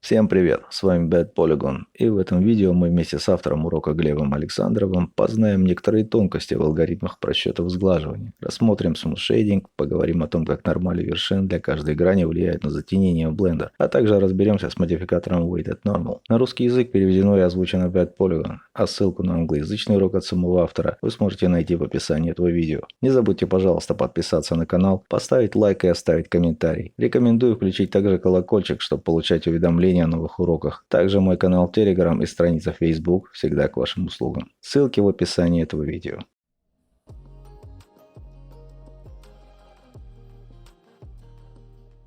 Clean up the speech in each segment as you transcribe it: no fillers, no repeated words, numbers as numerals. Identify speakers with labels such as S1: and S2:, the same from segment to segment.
S1: Всем привет, с вами Bad Polygon, и в этом видео мы вместе с автором урока Глебом Александровым познаем некоторые тонкости в алгоритмах просчетов сглаживания. Рассмотрим smooth shading, поговорим о том, как нормали вершин для каждой грани влияют на затенение в Blender, а также разберемся с модификатором Weighted Normal. На русский язык переведено и озвучено Bad Polygon, а ссылку на англоязычный урок от самого автора вы сможете найти в описании этого видео. Не забудьте, пожалуйста, подписаться на канал, поставить лайк и оставить комментарий. Рекомендую включить также колокольчик, чтобы получать уведомления о новых уроках. Также мой канал Telegram и страница Facebook всегда к вашим услугам. Ссылки в описании этого видео.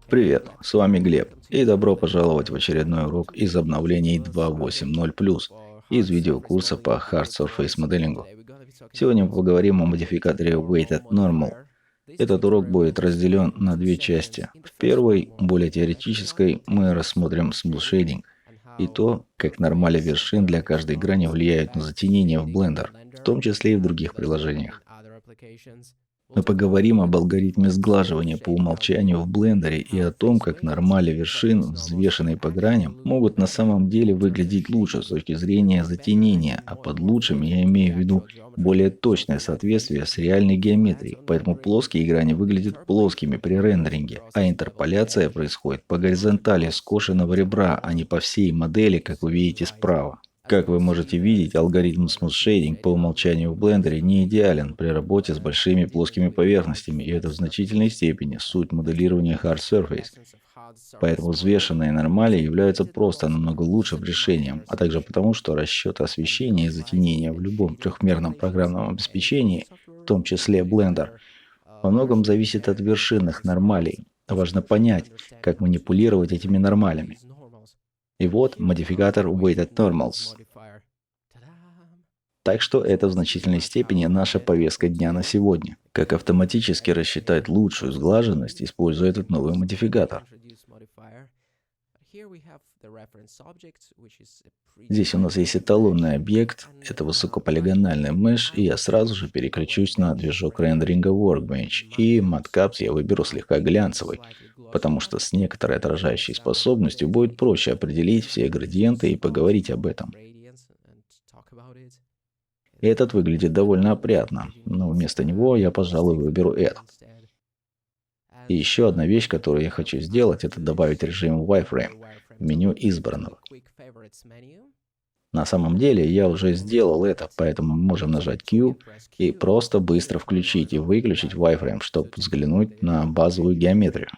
S1: Привет, с вами Глеб, и добро пожаловать в очередной урок из обновлений 2.8.0+, из видеокурса по Hard Surface моделингу. Сегодня мы поговорим о модификаторе Weighted Normal. Этот урок будет разделен на две части. В первой, более теоретической, мы рассмотрим smooth shading и то, как нормали вершин для каждой грани влияют на затенение в Blender, в том числе и в других приложениях. Мы поговорим об алгоритме сглаживания по умолчанию в Blender и о том, как нормали вершин, взвешенные по граням, могут на самом деле выглядеть лучше с точки зрения затенения, а под лучшим я имею в виду более точное соответствие с реальной геометрией, поэтому плоские грани выглядят плоскими при рендеринге, а интерполяция происходит по горизонтали скошенного ребра, а не по всей модели, как вы видите справа. Как вы можете видеть, алгоритм Smooth Shading по умолчанию в Blender не идеален при работе с большими плоскими поверхностями, и это в значительной степени суть моделирования Hard Surface. Поэтому взвешенные нормали являются просто намного лучшим решением, а также потому, что расчеты освещения и затенения в любом трехмерном программном обеспечении, в том числе Blender, во многом зависит от вершинных нормалей. Важно понять, как манипулировать этими нормалями. И вот модификатор Weighted Normals. Так что это в значительной степени наша повестка дня на сегодня. Как автоматически рассчитать лучшую сглаженность, используя этот новый модификатор. Здесь у нас есть эталонный объект, это высокополигональный меш, и я сразу же переключусь на движок рендеринга Workbench, и MatCaps я выберу слегка глянцевый, потому что с некоторой отражающей способностью будет проще определить все градиенты и поговорить об этом. Этот выглядит довольно опрятно, но вместо него я, пожалуй, выберу этот. И еще одна вещь, которую я хочу сделать, это добавить режим Wireframe в меню избранного. На самом деле я уже сделал это, поэтому мы можем нажать Q и просто быстро включить и выключить Wireframe, чтобы взглянуть на базовую геометрию.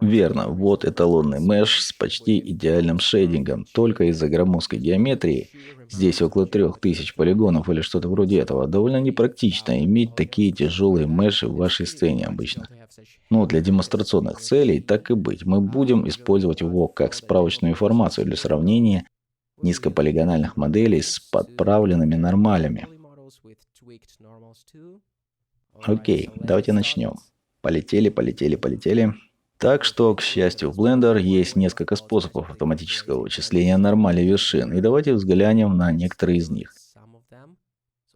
S1: Верно, вот эталонный меш с почти идеальным шейдингом, только из-за громоздкой геометрии, здесь около 3000 полигонов или что-то вроде этого, довольно непрактично иметь такие тяжелые меши в вашей сцене обычно. Но для демонстрационных целей, так и быть, мы будем использовать его как справочную информацию для сравнения низкополигональных моделей с подправленными нормалями. Окей, давайте начнем. Полетели. Так что, к счастью, в Blender есть несколько способов автоматического вычисления нормалей вершин, и давайте взглянем на некоторые из них.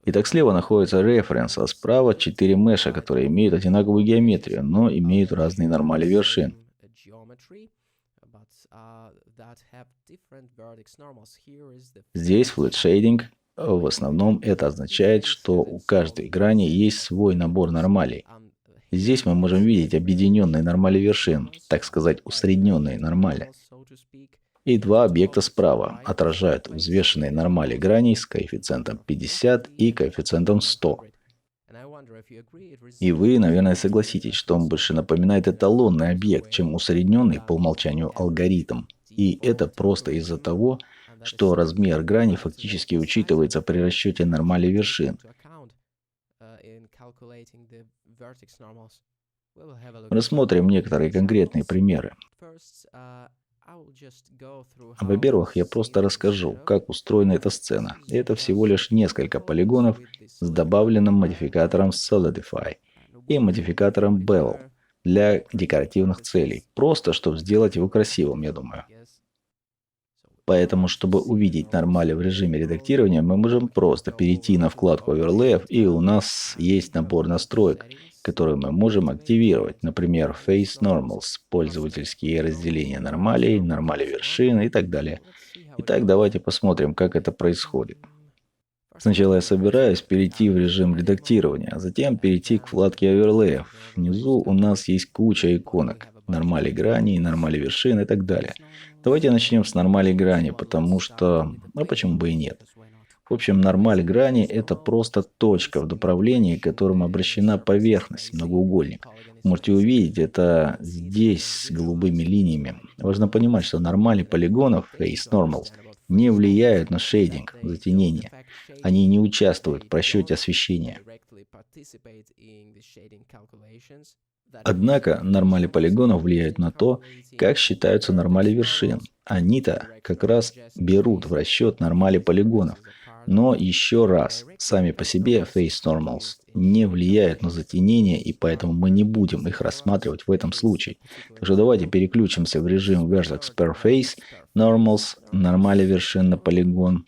S1: Итак, слева находится референс, а справа 4 меша, которые имеют одинаковую геометрию, но имеют разные нормали вершин. Здесь Flat Shading. В основном это означает, что у каждой грани есть свой набор нормалей. Здесь мы можем видеть объединенные нормали вершин, так сказать, усредненные нормали. И два объекта справа отражают взвешенные нормали граней с коэффициентом 50 и коэффициентом 100. И вы, наверное, согласитесь, что он больше напоминает эталонный объект, чем усредненный по умолчанию алгоритм. И это просто из-за того, что размер грани фактически учитывается при расчете нормали вершин. Рассмотрим некоторые конкретные примеры. Во-первых, я просто расскажу, как устроена эта сцена. Это всего лишь несколько полигонов с добавленным модификатором Solidify и модификатором Bevel для декоративных целей. Просто, чтобы сделать его красивым, я думаю. Поэтому, чтобы увидеть нормали в режиме редактирования, мы можем просто перейти на вкладку Overlay, и у нас есть набор настроек, которые мы можем активировать, например, Face Normals, пользовательские разделения нормалей, нормали вершин и так далее. Итак, давайте посмотрим, как это происходит. Сначала я собираюсь перейти в режим редактирования, а затем перейти к вкладке оверлеев. Внизу у нас есть куча иконок. Нормали грани, нормали вершин и так далее. Давайте начнем с нормали грани, потому что... А почему бы и нет? В общем, нормаль грани – это просто точка в направлении, к которому обращена поверхность, многоугольник. Можете увидеть это здесь с голубыми линиями. Важно понимать, что нормали полигонов, Face Normals, не влияют на шейдинг, затенение. Они не участвуют в просчете освещения. Однако нормали полигонов влияют на то, как считаются нормали вершин. Они-то как раз берут в расчет нормали полигонов. Но еще раз, сами по себе Face Normals не влияют на затенение, и поэтому мы не будем их рассматривать в этом случае. Так что давайте переключимся в режим Vertex Per Face Normals, нормали вершин на полигон.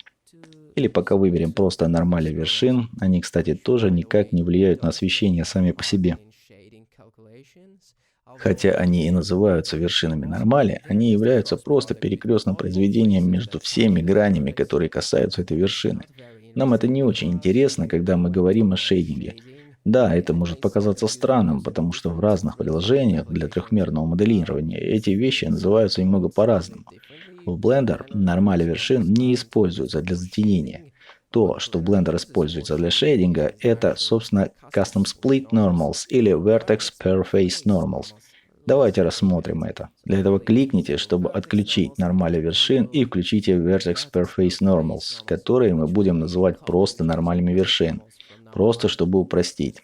S1: Или пока выберем просто нормали вершин. Они, кстати, тоже никак не влияют на освещение сами по себе. Хотя они и называются вершинами нормали, они являются просто перекрестным произведением между всеми гранями, которые касаются этой вершины. Нам это не очень интересно, когда мы говорим о шейдинге. Да, это может показаться странным, потому что в разных приложениях для трехмерного моделирования эти вещи называются немного по-разному. В Blender нормали вершин не используются для затенения. То, что Blender используется для шейдинга, это, собственно, Custom Split Normals или Vertex Per Face Normals. Давайте рассмотрим это. Для этого кликните, чтобы отключить нормали вершин, и включите Vertex Per Face Normals, которые мы будем называть просто нормалями вершин. Просто чтобы упростить.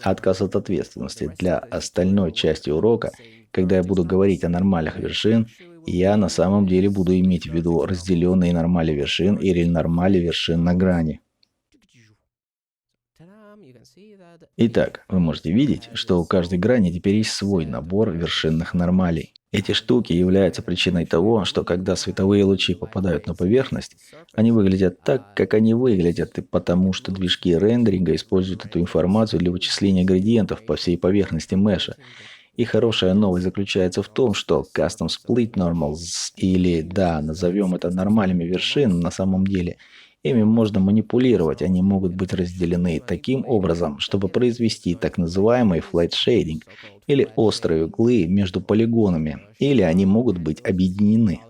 S1: Отказ от ответственности для остальной части урока, когда я буду говорить о нормалях вершин, я на самом деле буду иметь в виду разделенные нормали вершин или нормали вершин на грани. Итак, вы можете видеть, что у каждой грани теперь есть свой набор вершинных нормалей. Эти штуки являются причиной того, что когда световые лучи попадают на поверхность, они выглядят так, как они выглядят, и потому что движки рендеринга используют эту информацию для вычисления градиентов по всей поверхности меша. И хорошая новость заключается в том, что Custom Split Normals, или, да, назовем это нормалями вершин, на самом деле, ими можно манипулировать, они могут быть разделены таким образом, чтобы произвести так называемый Flat Shading, или острые углы между полигонами, или они могут быть объединены.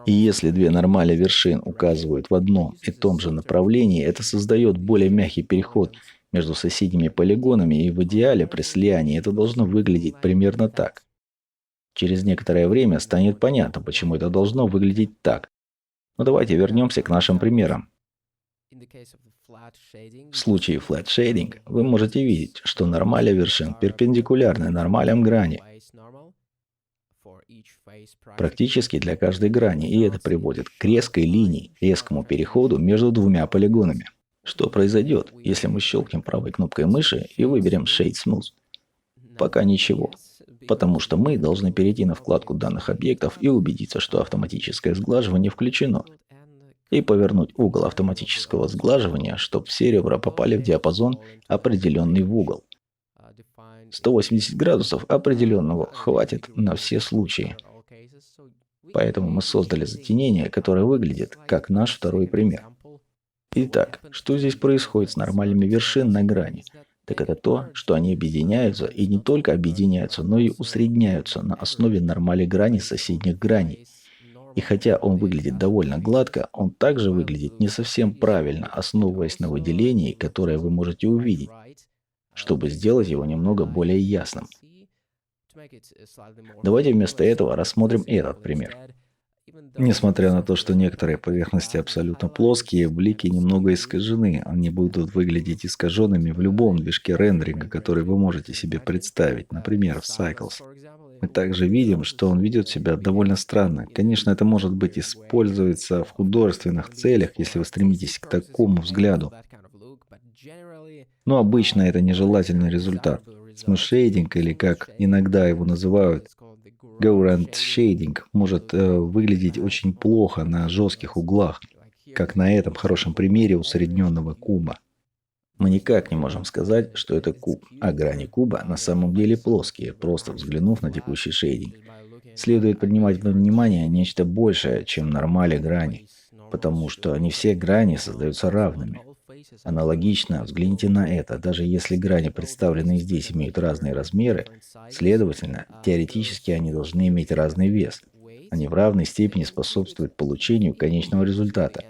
S1: И если две нормали вершин указывают в одном и том же направлении, это создает более мягкий переход между соседними полигонами, и в идеале при слиянии это должно выглядеть примерно так. Через некоторое время станет понятно, почему это должно выглядеть так. Но давайте вернемся к нашим примерам. В случае Flat Shading вы можете видеть, что нормали вершин перпендикулярны нормалям грани. Практически для каждой грани, и это приводит к резкой линии, резкому переходу между двумя полигонами. Что произойдет, если мы щелкнем правой кнопкой мыши и выберем Shade Smooth? Пока ничего, потому что мы должны перейти на вкладку данных объектов и убедиться, что автоматическое сглаживание включено, и повернуть угол автоматического сглаживания, чтобы все ребра попали в диапазон, определенный в угол. 180 градусов определенного хватит на все случаи. Поэтому мы создали затенение, которое выглядит как наш второй пример. Итак, что здесь происходит с нормальными вершин на грани? Так это то, что они объединяются, и не только объединяются, но и усредняются на основе нормали грани соседних граней. И хотя он выглядит довольно гладко, он также выглядит не совсем правильно, основываясь на выделении, которое вы можете увидеть, чтобы сделать его немного более ясным. Давайте вместо этого рассмотрим этот пример. Несмотря на то, что некоторые поверхности абсолютно плоские, блики немного искажены. Они будут выглядеть искаженными в любом движке рендеринга, который вы можете себе представить, например, в Cycles. Мы также видим, что он ведет себя довольно странно. Конечно, это может быть используется в художественных целях, если вы стремитесь к такому взгляду. Но обычно это нежелательный результат. Смэш-шейдинг, или как иногда его называют, Go-Round Shading, может выглядеть очень плохо на жестких углах. как на этом хорошем примере усредненного куба. Мы никак не можем сказать, что это куб, а грани куба на самом деле плоские, просто взглянув на текущий шейдинг. Следует принимать во внимание нечто большее, чем нормали грани, потому что не все грани создаются равными. Аналогично, взгляните на это, даже если грани, представленные здесь, имеют разные размеры, следовательно, теоретически они должны иметь разный вес. Они в равной степени способствуют получению конечного результата.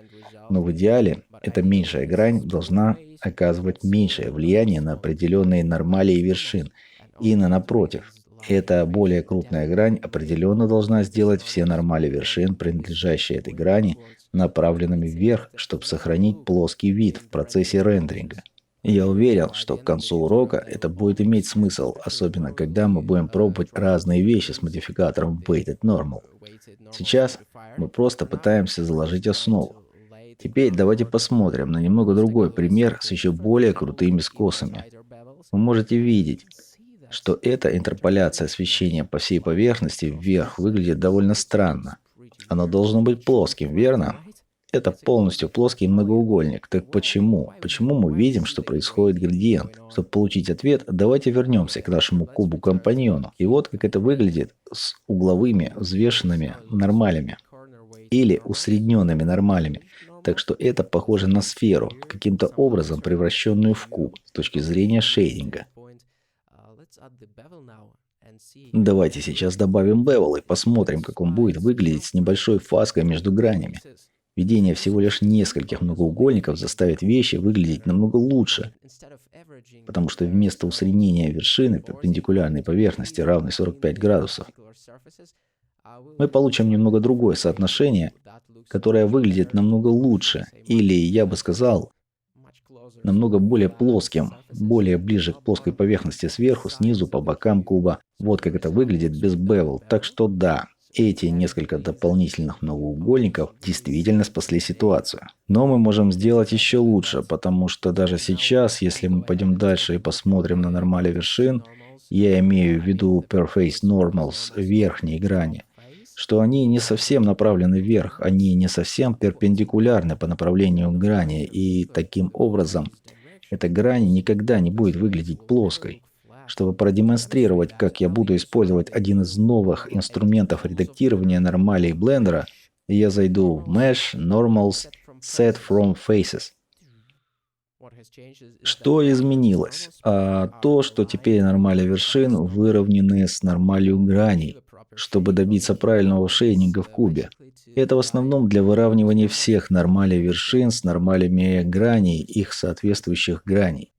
S1: Но в идеале эта меньшая грань должна оказывать меньшее влияние на определенные нормали и вершин, и напротив. Эта более крупная грань определенно должна сделать все нормали вершин, принадлежащие этой грани, направленными вверх, чтобы сохранить плоский вид в процессе рендеринга. Я уверен, что к концу урока это будет иметь смысл, особенно когда мы будем пробовать разные вещи с модификатором Weighted Normal. Сейчас мы просто пытаемся заложить основу. Теперь давайте посмотрим на немного другой пример с еще более крутыми скосами. Вы можете видеть, что эта интерполяция освещения по всей поверхности вверх выглядит довольно странно. Оно должно быть плоским, верно? Это полностью плоский многоугольник. Так почему? Почему мы видим, что происходит градиент? Чтобы получить ответ, давайте вернемся к нашему кубу-компаньону. И вот как это выглядит с угловыми взвешенными нормалями. Или усредненными нормалями. Так что это похоже на сферу, каким-то образом превращенную в куб с точки зрения шейдинга. Давайте сейчас добавим bevel и посмотрим, как он будет выглядеть с небольшой фаской между гранями. Введение всего лишь нескольких многоугольников заставит вещи выглядеть намного лучше, потому что вместо усреднения вершины перпендикулярной поверхности равной 45 градусов, мы получим немного другое соотношение, которое выглядит намного лучше, или, я бы сказал, намного более плоским, более ближе к плоской поверхности сверху, снизу, по бокам куба. Вот как это выглядит без bevel. Так что да, эти несколько дополнительных многоугольников действительно спасли ситуацию. Но мы можем сделать еще лучше, потому что даже сейчас, если мы пойдем дальше и посмотрим на нормали вершин, я имею в виду Perface Normals верхней грани, что они не совсем направлены вверх, они не совсем перпендикулярны по направлению к грани, и таким образом эта грань никогда не будет выглядеть плоской. Чтобы продемонстрировать, как я буду использовать один из новых инструментов редактирования нормалей блендера, я зайду в Mesh, Normals, Set from Faces. Что изменилось? То, что теперь нормали вершин выровнены с нормалью граней, чтобы добиться правильного шейдинга в кубе. Это в основном для выравнивания всех нормалей вершин с нормалями граней, их соответствующих граней.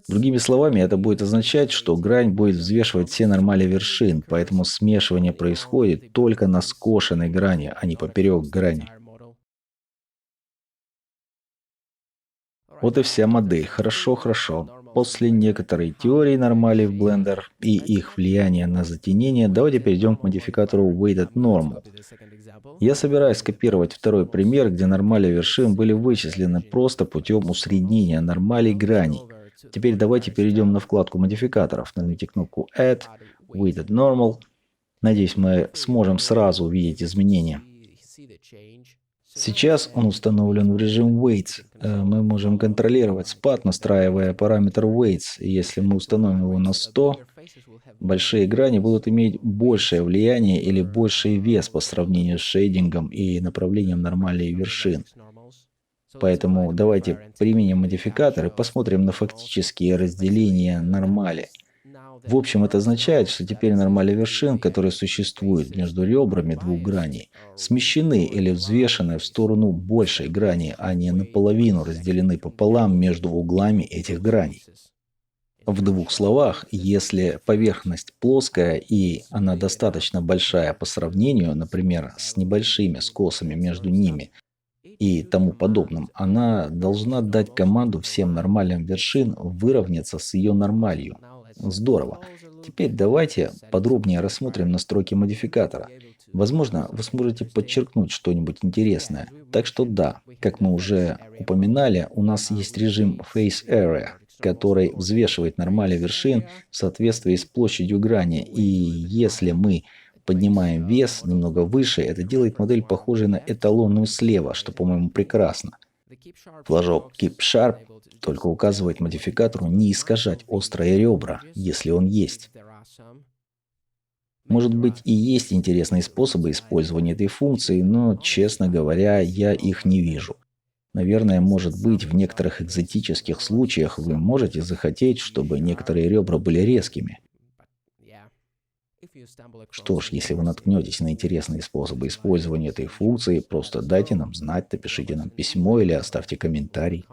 S1: Другими словами, это будет означать, что грань будет взвешивать все нормали вершин, поэтому смешивание происходит только на скошенной грани, а не поперек грани. Вот и вся модель. Хорошо, хорошо. После некоторой теории нормалей в Blender и их влияния на затенение, давайте перейдем к модификатору Weighted Normal. Я собираюсь скопировать второй пример, где нормали вершин были вычислены просто путем усреднения нормалей граней. Теперь давайте перейдем на вкладку модификаторов. Нажмите кнопку Add, Weighted Normal. Надеюсь, мы сможем сразу увидеть изменения. Сейчас он установлен в режим Weights. Мы можем контролировать спад, настраивая параметр Weights. Если мы установим его на 100, большие грани будут иметь большее влияние или больший вес по сравнению с шейдингом и направлением нормалей вершин. Поэтому давайте применим модификатор и посмотрим на фактические разделения нормали. В общем, это означает, что теперь нормали вершин, которые существуют между ребрами двух граней, смещены или взвешены в сторону большей грани, а не наполовину разделены пополам между углами этих граней. В двух словах, если поверхность плоская и она достаточно большая по сравнению, например, с небольшими скосами между ними и тому подобным, она должна дать команду всем нормалям вершин выровняться с ее нормалью. Здорово. Теперь давайте подробнее рассмотрим настройки модификатора. Возможно, вы сможете подчеркнуть что-нибудь интересное. Так что да, как мы уже упоминали, у нас есть режим Face Area, который взвешивает нормали вершин в соответствии с площадью грани. И если мы поднимаем вес немного выше, это делает модель похожей на эталонную слева, что, по-моему, прекрасно. Флажок Keep Sharp только указывает модификатору не искажать острые ребра, если он есть. Может быть, и есть интересные способы использования этой функции, но, честно говоря, я их не вижу. Наверное, может быть, в некоторых экзотических случаях вы можете захотеть, чтобы некоторые ребра были резкими. Что ж, если вы наткнетесь на интересные способы использования этой функции, просто дайте нам знать, напишите нам письмо или оставьте комментарий.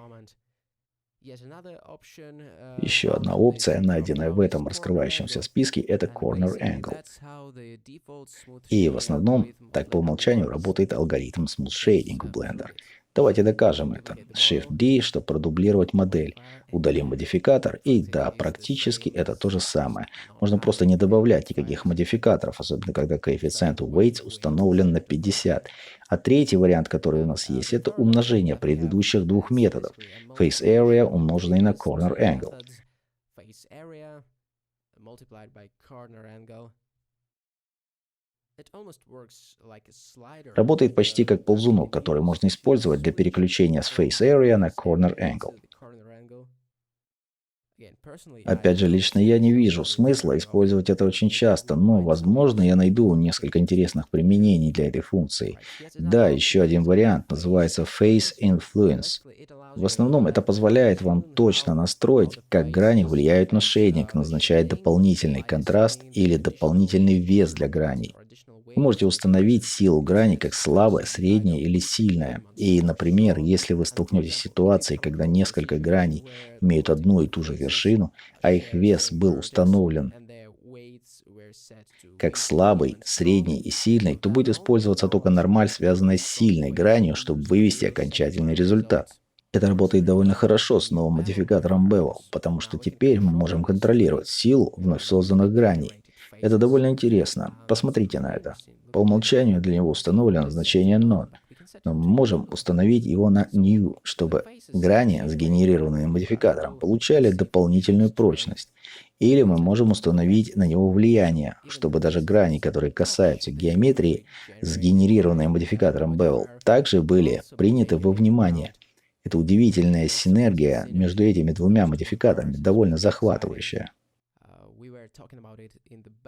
S1: Еще одна опция, найденная в этом раскрывающемся списке, это Corner Angle. И в основном так по умолчанию работает алгоритм Smooth Shading в Blender. Давайте докажем это. Shift-D, чтобы продублировать модель. Удалим модификатор, и да, практически это то же самое. Можно просто не добавлять никаких модификаторов, особенно когда коэффициент Weights установлен на 50. А третий вариант, который у нас есть, это умножение предыдущих двух методов. Face Area, умноженный на Corner Angle. Работает почти как ползунок, который можно использовать для переключения с Face Area на Corner Angle. Опять же, лично я не вижу смысла использовать это очень часто, но, возможно, я найду несколько интересных применений для этой функции. Да, еще один вариант называется Face Influence. В основном это позволяет вам точно настроить, как грани влияют на шейдинг, назначая дополнительный контраст или дополнительный вес для граней. Вы можете установить силу грани как слабая, средняя или сильная. И, например, если вы столкнетесь с ситуацией, когда несколько граней имеют одну и ту же вершину, а их вес был установлен как слабый, средний и сильный, то будет использоваться только нормаль, связанная с сильной гранью, чтобы вывести окончательный результат. Это работает довольно хорошо с новым модификатором Bevel, потому что теперь мы можем контролировать силу вновь созданных граней. Это довольно интересно. Посмотрите на это. По умолчанию для него установлено значение None, но мы можем установить его на New, чтобы грани, сгенерированные модификатором, получали дополнительную прочность. Или мы можем установить на него влияние, чтобы даже грани, которые касаются геометрии, сгенерированные модификатором Bevel, также были приняты во внимание. Это удивительная синергия между этими двумя модификаторами, довольно захватывающая.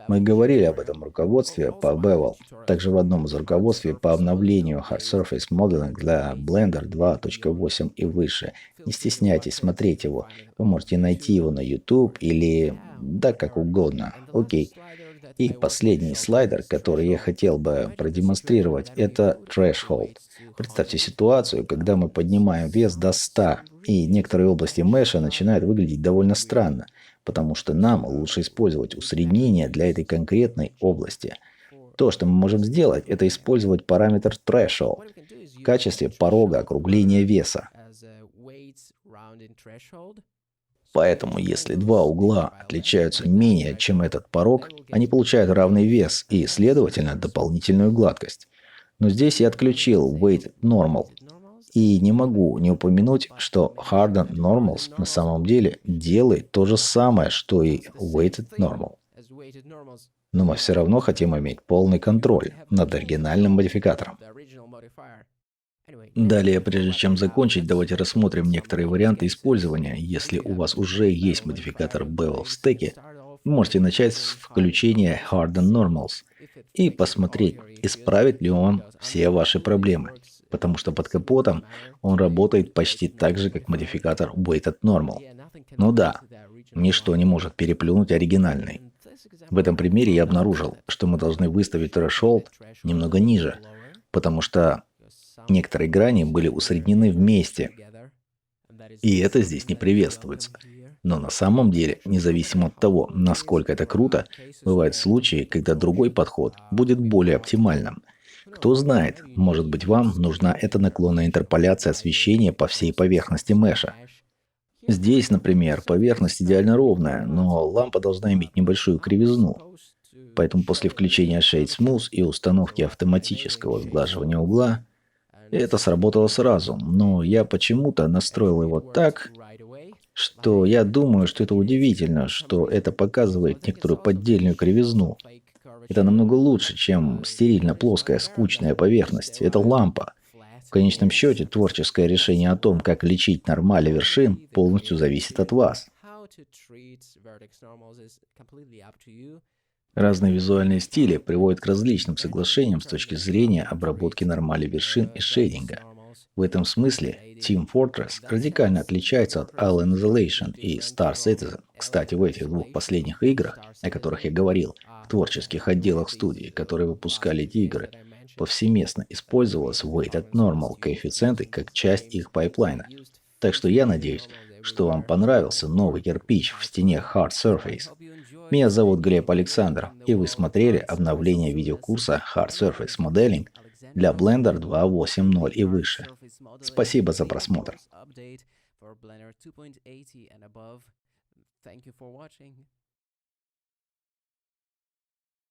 S1: Мы говорили об этом руководстве по Bevel, также в одном из руководств по обновлению Hard Surface Modeling для Blender 2.8 и выше. Не стесняйтесь смотреть его. Вы можете найти его на YouTube или да как угодно. Окей. И последний слайдер, который я хотел бы продемонстрировать, это Threshold. Представьте ситуацию, когда мы поднимаем вес до 100, и некоторые области меша начинают выглядеть довольно странно, потому что нам лучше использовать усреднение для этой конкретной области. То, что мы можем сделать, это использовать параметр Threshold в качестве порога округления веса. Поэтому, если два угла отличаются менее, чем этот порог, они получают равный вес и, следовательно, дополнительную гладкость. Но здесь я отключил Weighted Normal. И не могу не упомянуть, что Hardened Normals на самом деле делает то же самое, что и Weighted Normal. Но мы все равно хотим иметь полный контроль над оригинальным модификатором. Далее, прежде чем закончить, давайте рассмотрим некоторые варианты использования. Если у вас уже есть модификатор Bevel в стеке, вы можете начать с включения Hardened Normals и посмотреть, исправит ли он все ваши проблемы. Потому что под капотом он работает почти так же, как модификатор Weighted Normal. Ну да, ничто не может переплюнуть оригинальный. В этом примере я обнаружил, что мы должны выставить Threshold немного ниже, потому что некоторые грани были усреднены вместе. И это здесь не приветствуется. Но на самом деле, независимо от того, насколько это круто, бывают случаи, когда другой подход будет более оптимальным. Кто знает, может быть вам нужна эта наклонная интерполяция освещения по всей поверхности меша. Здесь, например, поверхность идеально ровная, но лампа должна иметь небольшую кривизну. Поэтому после включения Shade Smooth и установки автоматического сглаживания угла, это сработало сразу, но я почему-то настроил его так, что я думаю, что это удивительно, что это показывает некоторую поддельную кривизну. Это намного лучше, чем стерильно плоская, скучная поверхность. Это лампа. В конечном счете, творческое решение о том, как лечить нормали вершин, полностью зависит от вас. Разные визуальные стили приводят к различным соглашениям с точки зрения обработки нормали вершин и шейдинга. В этом смысле Team Fortress радикально отличается от Alien Isolation и Star Citizen. Кстати, в этих двух последних играх, о которых я говорил, в творческих отделах студии, которые выпускали эти игры, повсеместно использовалось Weighted Normal коэффициенты как часть их пайплайна. Так что я надеюсь, что вам понравился новый кирпич в стене Hard Surface. Меня зовут Глеб Александров, и вы смотрели обновление видеокурса Hard Surface Modeling для Blender 2.8.0 и выше. Спасибо за просмотр.